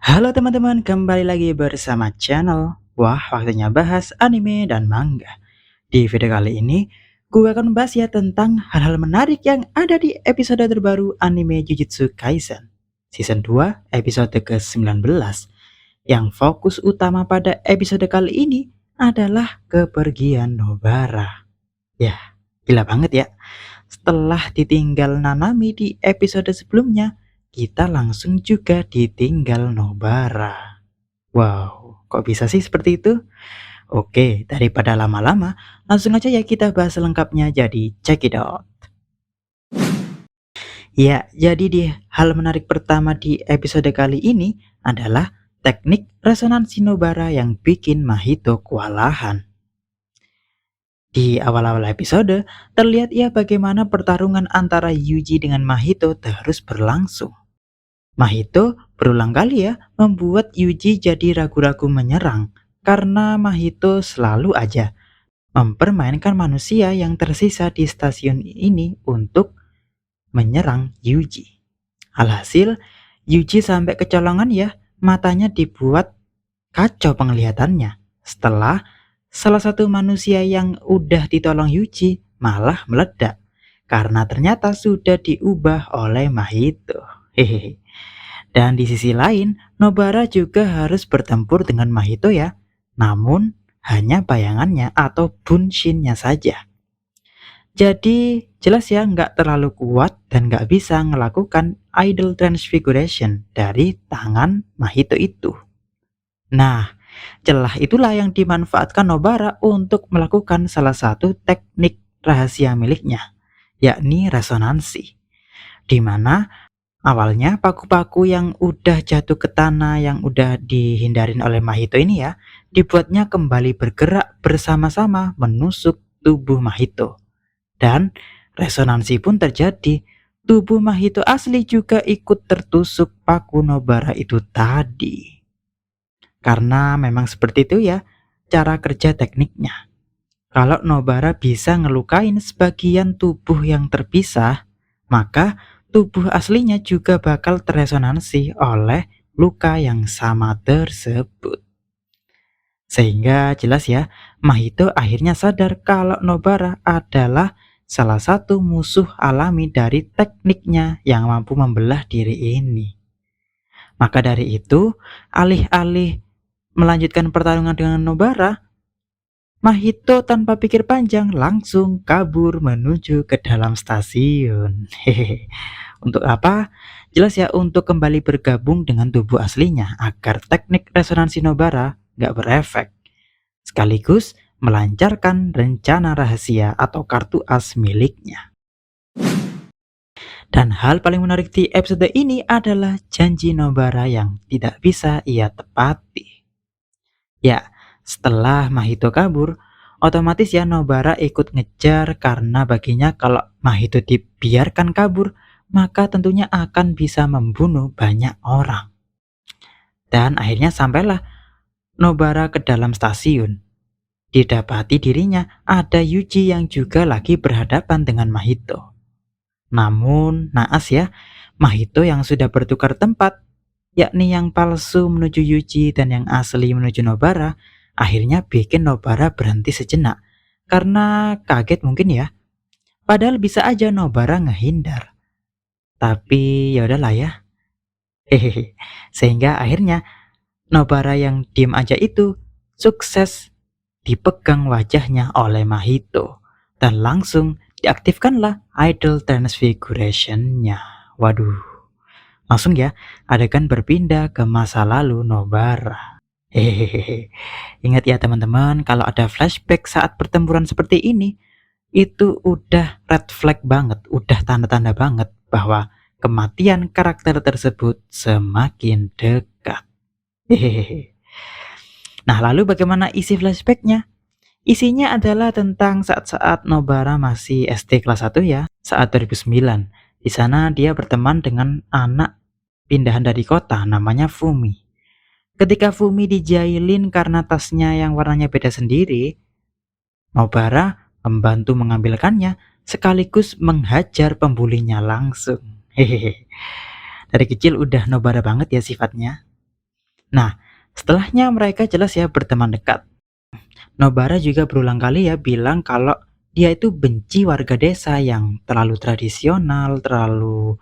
Halo teman-teman, kembali lagi bersama channel Wah, waktunya bahas anime dan manga. Di video kali ini, gue akan membahas ya tentang hal-hal menarik yang ada di episode terbaru anime Jujutsu Kaisen Season 2 episode ke-19. Yang fokus utama pada episode kali ini adalah kepergian Nobara. Ya, gila banget ya. Setelah ditinggal Nanami di episode sebelumnya, kita langsung juga ditinggal Nobara. Wow, kok bisa sih seperti itu? Oke, daripada lama-lama, langsung aja ya kita bahas lengkapnya, jadi check it out. Ya, jadi di hal menarik pertama di episode kali ini adalah teknik resonansi Nobara yang bikin Mahito kewalahan. Di awal-awal episode, terlihat ya bagaimana pertarungan antara Yuji dengan Mahito terus berlangsung. Mahito berulang kali ya membuat Yuji jadi ragu-ragu menyerang karena Mahito selalu aja mempermainkan manusia yang tersisa di stasiun ini untuk menyerang Yuji. Alhasil, Yuji sampai kecolongan ya, matanya dibuat kacau penglihatannya. Setelah salah satu manusia yang udah ditolong Yuji malah meledak karena ternyata sudah diubah oleh Mahito. Hehehe. Dan di sisi lain, Nobara juga harus bertempur dengan Mahito ya. Namun, hanya bayangannya atau bunshinnya saja. Jadi, jelas ya nggak terlalu kuat dan nggak bisa melakukan idol transfiguration dari tangan Mahito itu. Nah, celah itulah yang dimanfaatkan Nobara untuk melakukan salah satu teknik rahasia miliknya, yakni resonansi. Di mana awalnya paku-paku yang udah jatuh ke tanah yang udah dihindarin oleh Mahito ini ya, dibuatnya kembali bergerak bersama-sama menusuk tubuh Mahito. Dan resonansi pun terjadi. Tubuh Mahito asli juga ikut tertusuk paku Nobara itu tadi. Karena memang seperti itu ya cara kerja tekniknya. Kalau Nobara bisa ngelukain sebagian tubuh yang terpisah, maka tubuh aslinya juga bakal terresonansi oleh luka yang sama tersebut. Sehingga jelas ya, Mahito akhirnya sadar kalau Nobara adalah salah satu musuh alami dari tekniknya yang mampu membelah diri ini. Maka dari itu, alih-alih melanjutkan pertarungan dengan Nobara, Mahito tanpa pikir panjang langsung kabur menuju ke dalam stasiun. Hehehe. Untuk apa? Jelas ya, untuk kembali bergabung dengan tubuh aslinya agar teknik resonansi Nobara nggak berefek. Sekaligus melancarkan rencana rahasia atau kartu as miliknya. Dan hal paling menarik di episode ini adalah janji Nobara yang tidak bisa ia tepati. Ya, setelah Mahito kabur, otomatis ya Nobara ikut ngejar karena baginya kalau Mahito dibiarkan kabur, maka tentunya akan bisa membunuh banyak orang. Dan akhirnya sampailah Nobara ke dalam stasiun. Didapati dirinya ada Yuji yang juga lagi berhadapan dengan Mahito. Namun naas ya, Mahito yang sudah bertukar tempat, yakni yang palsu menuju Yuji dan yang asli menuju Nobara, akhirnya bikin Nobara berhenti sejenak karena kaget mungkin ya. Padahal bisa aja Nobara ngehindar. Tapi ya udahlah ya. Hehehe. Sehingga akhirnya Nobara yang diem aja itu sukses dipegang wajahnya oleh Mahito dan langsung diaktifkanlah idol transfiguration-nya. Waduh, langsung ya adegan berpindah ke masa lalu Nobara. Hehehe. Ingat ya teman-teman, kalau ada flashback saat pertempuran seperti ini, itu udah red flag banget, udah tanda-tanda banget bahwa kematian karakter tersebut semakin dekat. Hehehe. Nah, lalu bagaimana isi flashbacknya? Isinya adalah tentang saat-saat Nobara masih SD kelas 1 ya, saat 2009. Di sana dia berteman dengan anak pindahan dari kota namanya Fumi. Ketika Fumi dijailin karena tasnya yang warnanya beda sendiri, Nobara membantu mengambilkannya sekaligus menghajar pembulinya langsung. Hehehe. Dari kecil udah Nobara banget ya sifatnya. Nah, setelahnya mereka jelas ya berteman dekat. Nobara juga berulang kali ya bilang kalau dia itu benci warga desa yang terlalu tradisional, terlalu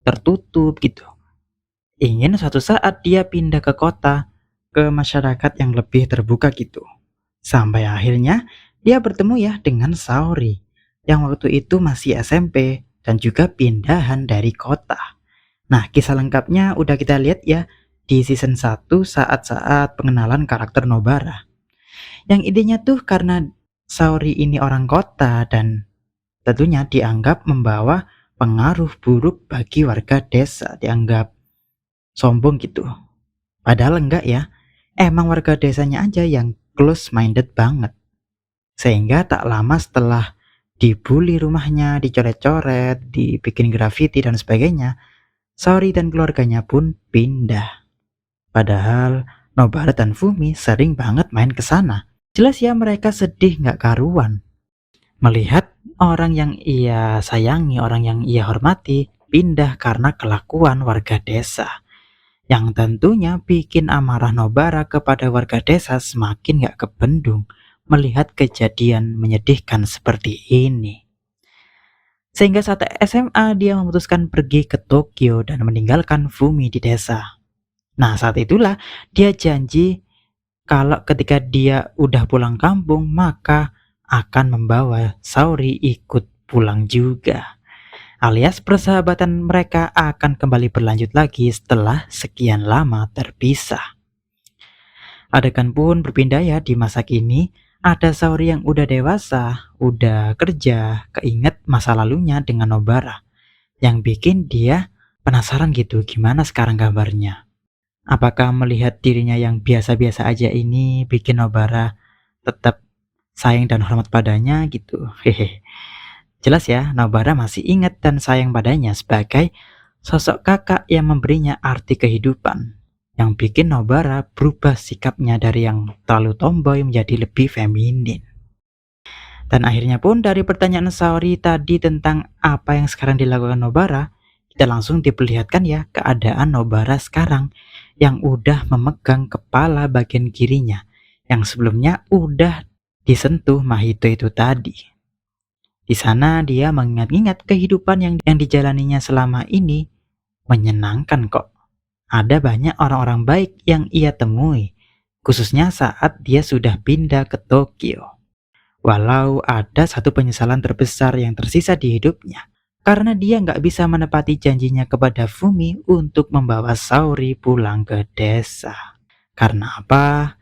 tertutup gitu. Ingin suatu saat dia pindah ke kota, ke masyarakat yang lebih terbuka gitu. Sampai akhirnya dia bertemu ya dengan Saori yang waktu itu masih SMP dan juga pindahan dari kota. Nah, kisah lengkapnya udah kita lihat ya di season 1 saat-saat pengenalan karakter Nobara. Yang intinya tuh karena Saori ini orang kota dan tentunya dianggap membawa pengaruh buruk bagi warga desa, dianggap sombong gitu. Padahal enggak ya, emang warga desanya aja yang close minded banget. Sehingga tak lama setelah dibully rumahnya, dicoret-coret, dibikin grafiti dan sebagainya, Saori dan keluarganya pun pindah. Padahal Nobara dan Fumi sering banget main ke sana. Jelas ya mereka sedih nggak karuan melihat orang yang ia sayangi, orang yang ia hormati pindah karena kelakuan warga desa. Yang tentunya bikin amarah Nobara kepada warga desa semakin gak kebendung melihat kejadian menyedihkan seperti ini. Sehingga saat SMA dia memutuskan pergi ke Tokyo dan meninggalkan Fumi di desa. Nah, saat itulah dia janji kalau ketika dia udah pulang kampung maka akan membawa Saori ikut pulang juga. Alias persahabatan mereka akan kembali berlanjut lagi setelah sekian lama terpisah. Adegan pun berpindah ya di masa kini. Ada Saori yang udah dewasa, udah kerja, keinget masa lalunya dengan Nobara. Yang bikin dia penasaran gitu gimana sekarang kabarnya. Apakah melihat dirinya yang biasa-biasa aja ini bikin Nobara tetap sayang dan hormat padanya gitu. Hehe. Jelas ya, Nobara masih ingat dan sayang padanya sebagai sosok kakak yang memberinya arti kehidupan. Yang bikin Nobara berubah sikapnya dari yang terlalu tomboy menjadi lebih feminin. Dan akhirnya pun dari pertanyaan Saori tadi tentang apa yang sekarang dilakukan Nobara, kita langsung diperlihatkan ya keadaan Nobara sekarang yang udah memegang kepala bagian kirinya yang sebelumnya udah disentuh Mahito itu tadi. Di sana dia mengingat-ingat kehidupan yang dijalaninya selama ini menyenangkan kok. Ada banyak orang-orang baik yang ia temui, khususnya saat dia sudah pindah ke Tokyo. Walau ada satu penyesalan terbesar yang tersisa di hidupnya, karena dia nggak bisa menepati janjinya kepada Fumi untuk membawa Saori pulang ke desa. Karena apa?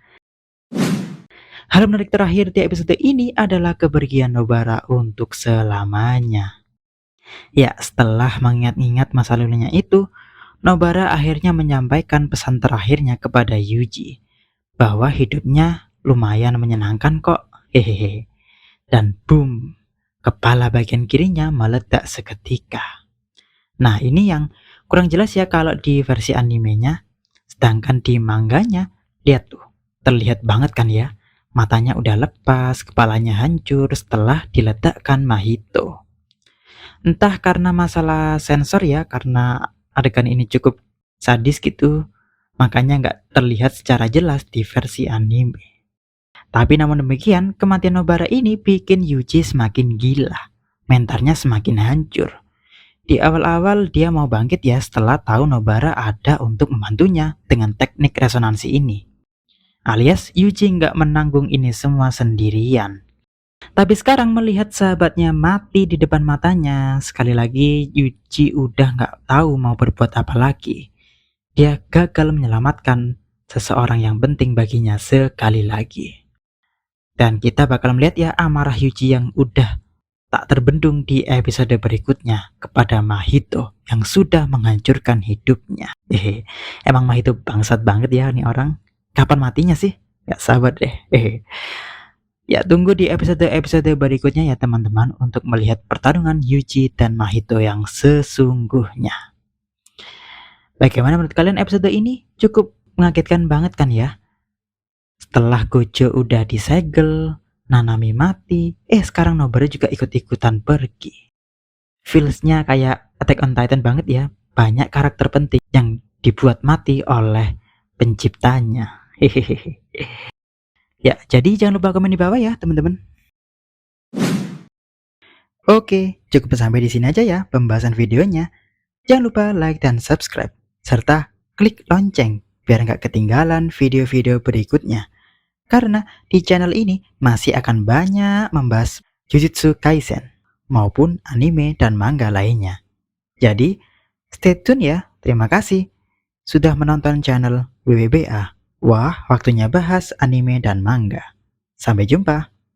Hal menarik terakhir di episode ini adalah kepergian Nobara untuk selamanya. Ya, setelah mengingat-ingat masa lalunya itu, Nobara akhirnya menyampaikan pesan terakhirnya kepada Yuji bahwa hidupnya lumayan menyenangkan kok. Hehehe. Dan boom, kepala bagian kirinya meledak seketika. Nah, ini yang kurang jelas ya kalau di versi animenya. Sedangkan di manganya, lihat tuh, terlihat banget kan ya. Matanya udah lepas, kepalanya hancur setelah diledakkan Mahito. Entah karena masalah sensor ya, karena adegan ini cukup sadis gitu, makanya nggak terlihat secara jelas di versi anime. Tapi namun demikian, kematian Nobara ini bikin Yuji semakin gila, mentalnya semakin hancur. Di awal-awal dia mau bangkit ya setelah tahu Nobara ada untuk membantunya dengan teknik resonansi ini. Alias Yuji nggak menanggung ini semua sendirian. Tapi sekarang melihat sahabatnya mati di depan matanya, sekali lagi Yuji udah nggak tahu mau berbuat apa lagi. Dia gagal menyelamatkan seseorang yang penting baginya sekali lagi. Dan kita bakal melihat ya amarah Yuji yang udah tak terbendung di episode berikutnya kepada Mahito yang sudah menghancurkan hidupnya. Emang Mahito bangsat banget ya nih orang. Kapan matinya sih? Gak sabar deh. Ya, tunggu di episode-episode berikutnya ya teman-teman untuk melihat pertarungan Yuji dan Mahito yang sesungguhnya. Bagaimana menurut kalian episode ini? Cukup mengagetkan banget kan ya? Setelah Gojo udah disegel, Nanami mati, sekarang Nobara juga ikut-ikutan pergi. Feelsnya kayak Attack on Titan banget ya. Banyak karakter penting yang dibuat mati oleh penciptanya. Hehehe. Ya, jadi jangan lupa komen di bawah ya, teman-teman. Oke, cukup sampai di sini aja ya pembahasan videonya. Jangan lupa like dan subscribe, serta klik lonceng biar nggak ketinggalan video-video berikutnya. Karena di channel ini masih akan banyak membahas Jujutsu Kaisen maupun anime dan manga lainnya. Jadi, stay tune ya. Terima kasih sudah menonton channel WWBA. Wah, waktunya bahas anime dan manga. Sampai jumpa.